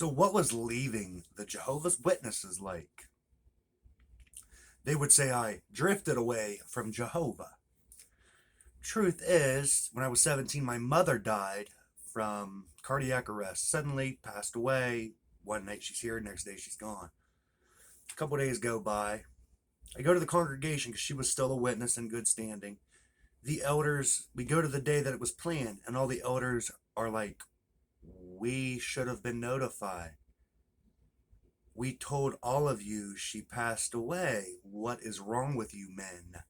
So what was leaving the Jehovah's Witnesses like? They would say I drifted away from Jehovah. Truth is, when I was 17, my mother died from cardiac arrest. Suddenly passed away. One night she's here, next day she's gone. A couple days go by. I go to the congregation because she was still a witness in good standing. The elders, we go to the day that it was planned, and all the elders are like, we should have been notified. We told all of you she passed away. What is wrong with you men?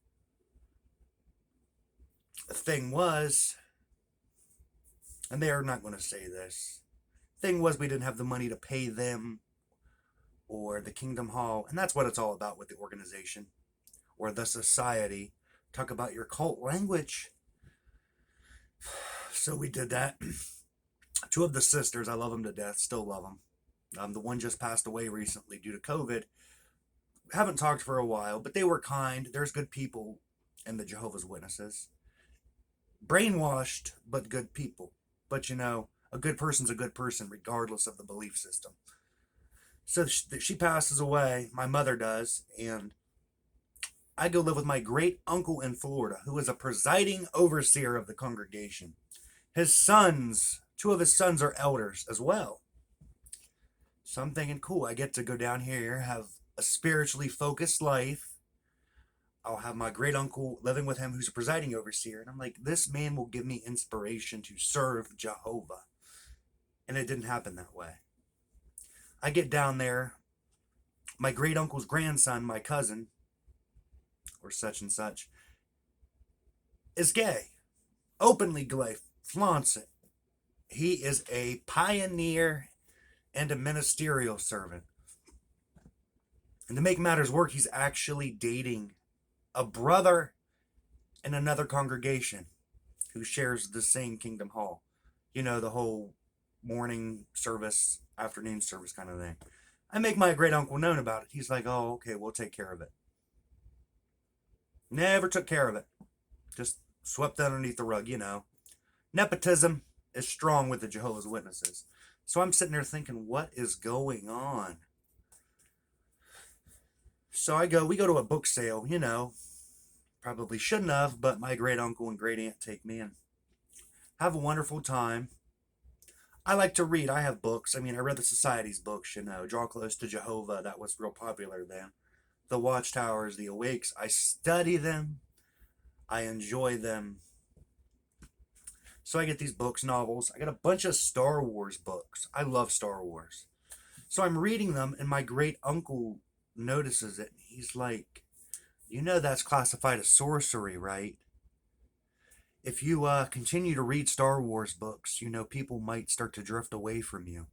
The thing was, and they are not going to say this, thing was we didn't have the money to pay them or the Kingdom Hall, and that's what it's all about with the organization or the society. Talk about your cult language. So we did that. Two of the sisters, I love them to death, still love them. The one just passed away recently due to COVID. Haven't talked for a while, but they were kind. There's good people in the Jehovah's Witnesses. Brainwashed, but good people. But you know, a good person's a good person regardless of the belief system. So she passes away, my mother does, and I go live with my great uncle in Florida, who is a presiding overseer of the congregation. His sons, two of his sons are elders as well. So I'm thinking, cool, I get to go down here, have a spiritually focused life. I'll have my great uncle living with him who's a presiding overseer. And I'm like, this man will give me inspiration to serve Jehovah. And it didn't happen that way. I get down there. My great uncle's grandson, my cousin, or such and such, is gay. Openly gay. Flaunts it. He is a pioneer and a ministerial servant. And to make matters work, he's actually dating a brother in another congregation who shares the same Kingdom Hall. You know, the whole morning service, afternoon service kind of thing. I make my great uncle known about it. He's like, oh, okay, we'll take care of it. Never took care of it. Just swept underneath the rug, you know. Nepotism is strong with the Jehovah's Witnesses. So I'm sitting there thinking, what is going on? So we go to a book sale, you know. Probably shouldn't have, but my great uncle and great aunt take me and have a wonderful time. I like to read. I have books. I mean, I read the Society's books, you know. Draw Close to Jehovah. That was real popular then. The Watchtowers, the Awakes. I study them. I enjoy them. So I get these books, novels. I got a bunch of Star Wars books. I love Star Wars. So I'm reading them, and my great uncle notices it. He's like, you know that's classified as sorcery, right? If you continue to read Star Wars books, you know, people might start to drift away from you.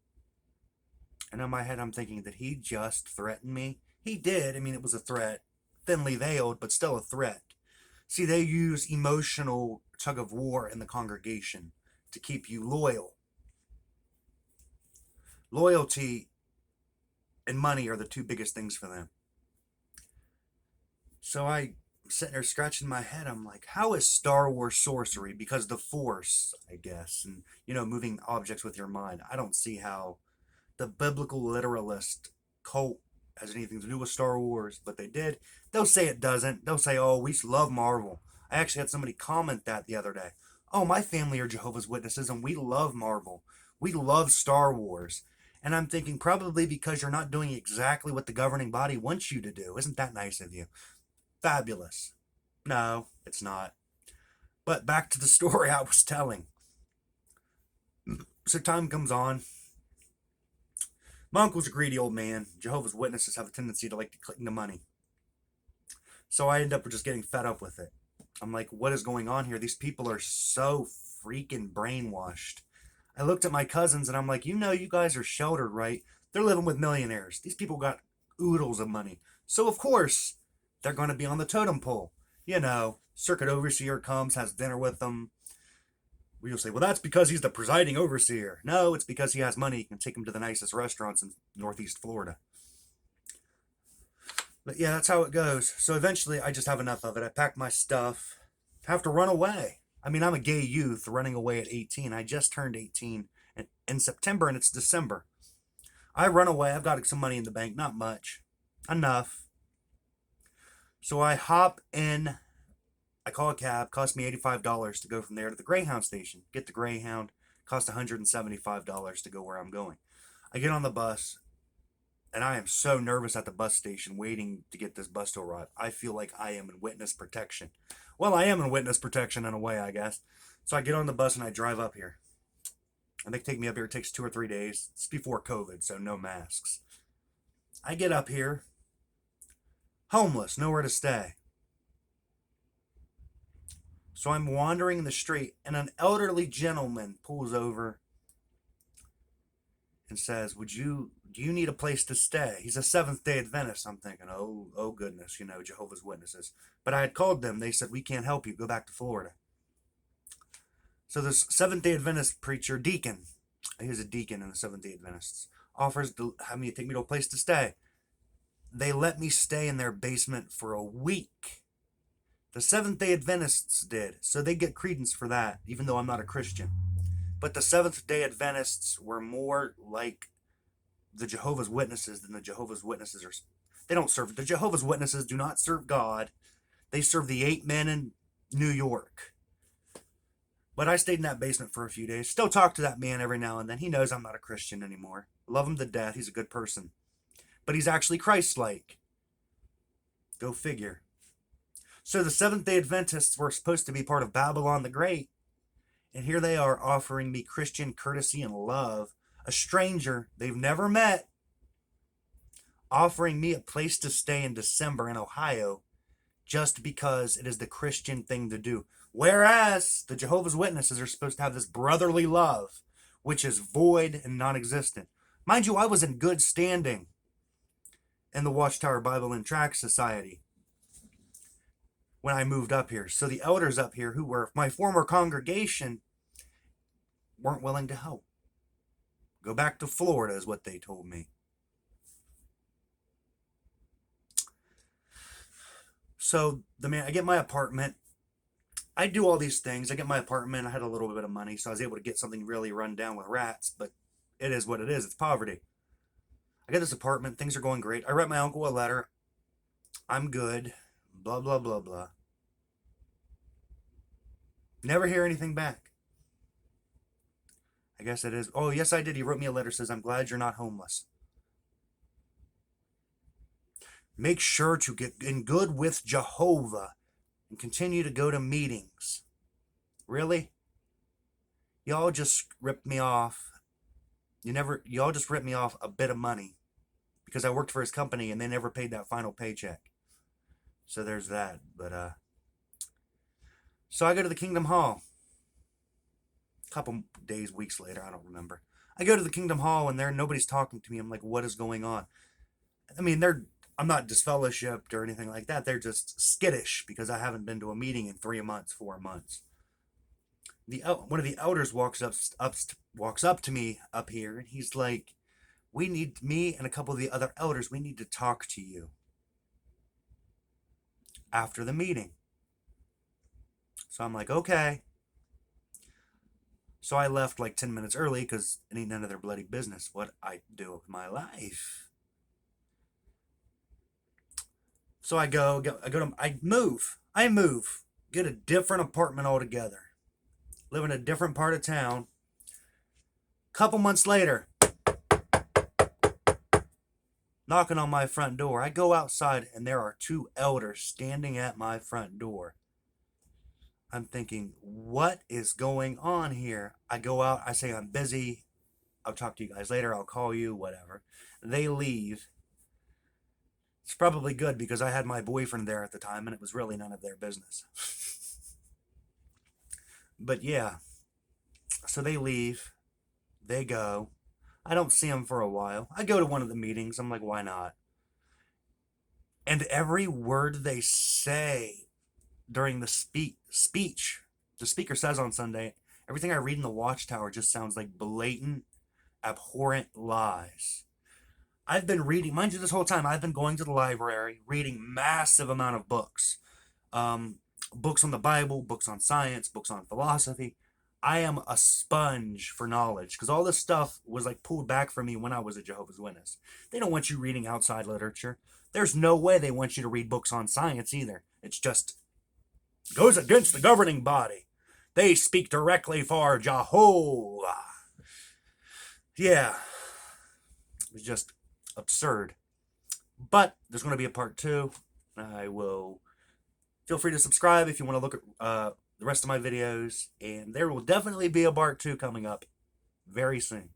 And in my head, I'm thinking that he just threatened me. He did. I mean, it was a threat. Thinly veiled, but still a threat. See, they use emotional tug of war in the congregation to keep you loyal. Loyalty and money are the two biggest things for them. So I'm sitting there scratching my head. I'm like, how is Star Wars sorcery? Because the Force, I guess, and, you know, moving objects with your mind. I don't see how the biblical literalist cult has anything to do with Star Wars, but they did. They'll say it doesn't. They'll say, oh, we love Marvel. I actually had somebody comment that the other day. Oh, my family are Jehovah's Witnesses, and we love Marvel. We love Star Wars. And I'm thinking, probably because you're not doing exactly what the governing body wants you to do. Isn't that nice of you? Fabulous. No, it's not. But back to the story I was telling. So time comes on. My uncle's a greedy old man. Jehovah's Witnesses have a tendency to like to cling to money. So I end up just getting fed up with it. I'm like, what is going on here? These people are so freaking brainwashed. I looked at my cousins and I'm like, you know, you guys are sheltered, right? They're living with millionaires. These people got oodles of money. So of course, they're going to be on the totem pole. You know, circuit overseer comes, has dinner with them. We'll say, well, that's because he's the presiding overseer. No, it's because he has money. He can take them to the nicest restaurants in Northeast Florida. But yeah, that's how it goes. So eventually, I just have enough of it. I pack my stuff, have to run away. I mean, I'm a gay youth running away at 18. I just turned 18 in September, and it's December. I run away. I've got some money in the bank, not much, enough. So I hop in. I call a cab. Cost me $85 to go from there to the Greyhound station. Get the Greyhound. Cost $175 to go where I'm going. I get on the bus, and I am so nervous at the bus station waiting to get this bus to arrive. I feel like I am in witness protection. Well, I am in witness protection in a way, I guess. So I get on the bus and I drive up here. And they take me up here. It takes 2 or 3 days. It's before COVID, so no masks. I get up here, homeless, nowhere to stay. So I'm wandering in the street, and an elderly gentleman pulls over and says, do you need a place to stay? He's a Seventh-day Adventist. I'm thinking, oh goodness, Jehovah's Witnesses. But I had called them. They said, we can't help you. Go back to Florida. So this Seventh-day Adventist preacher, deacon, he's a deacon in the Seventh-day Adventists, offers to have me take me to a place to stay. They let me stay in their basement for a week. The Seventh-day Adventists did, so they get credence for that, even though I'm not a Christian. But the Seventh-day Adventists were more like the Jehovah's Witnesses than the Jehovah's Witnesses are. They don't serve. The Jehovah's Witnesses do not serve God. They serve the 8 men in New York. But I stayed in that basement for a few days. Still talk to that man every now and then. He knows I'm not a Christian anymore. Love him to death. He's a good person. But he's actually Christ-like. Go figure. So the Seventh-day Adventists were supposed to be part of Babylon the Great. And here they are offering me Christian courtesy and love. A stranger they've never met. Offering me a place to stay in December in Ohio. Just because it is the Christian thing to do. Whereas the Jehovah's Witnesses are supposed to have this brotherly love, which is void and non-existent. Mind you, I was in good standing in the Watchtower Bible and Tract Society when I moved up here. So the elders up here, who were my former congregation, weren't willing to help. Go back to Florida is what they told me. So I get my apartment. I do all these things. I get my apartment. I had a little bit of money, so I was able to get something really run down with rats, but it is what it is. It's poverty. I get this apartment. Things are going great. I write my uncle a letter. I'm good. Blah, blah, blah, blah. Never hear anything back. I guess it is. Oh, yes, I did. He wrote me a letter. Says, I'm glad you're not homeless. Make sure to get in good with Jehovah and continue to go to meetings. Really? Y'all just ripped me off. Y'all just ripped me off a bit of money because I worked for his company and they never paid that final paycheck. So there's that. But so I go to the Kingdom Hall. A couple days, weeks later, I don't remember. I go to the Kingdom Hall and nobody's talking to me. I'm like, what is going on? I mean, I'm not disfellowshipped or anything like that. They're just skittish because I haven't been to a meeting in 3 months, 4 months. One of the elders walks up to me up here, and he's like, me and a couple of the other elders, we need to talk to you after the meeting. So I'm like, okay. So I left like 10 minutes early because it ain't none of their bloody business what I do with my life. So I move, get a different apartment altogether, live in a different part of town. Couple months later, knocking on my front door. I go outside and there are 2 elders standing at my front door. I'm thinking, what is going on here? I go out, I say I'm busy. I'll talk to you guys later. I'll call you, whatever. They leave. It's probably good because I had my boyfriend there at the time and it was really none of their business. But yeah, so they leave. They go. I don't see them for a while. I go to one of the meetings. I'm like, why not? And every word they say during the speech, the speaker says on Sunday, everything I read in the Watchtower just sounds like blatant, abhorrent lies. I've been reading, mind you, this whole time, I've been going to the library, reading massive amount of books. Books on the Bible, books on science, books on philosophy. I am a sponge for knowledge because all this stuff was like pulled back from me when I was a Jehovah's Witness. They don't want you reading outside literature. There's no way they want you to read books on science either. It's just goes against the governing body. They speak directly for Jehovah. Yeah, it was just absurd. But there's going to be a part 2. I will feel free to subscribe if you want to look at the rest of my videos, and there will definitely be a part 2 coming up very soon.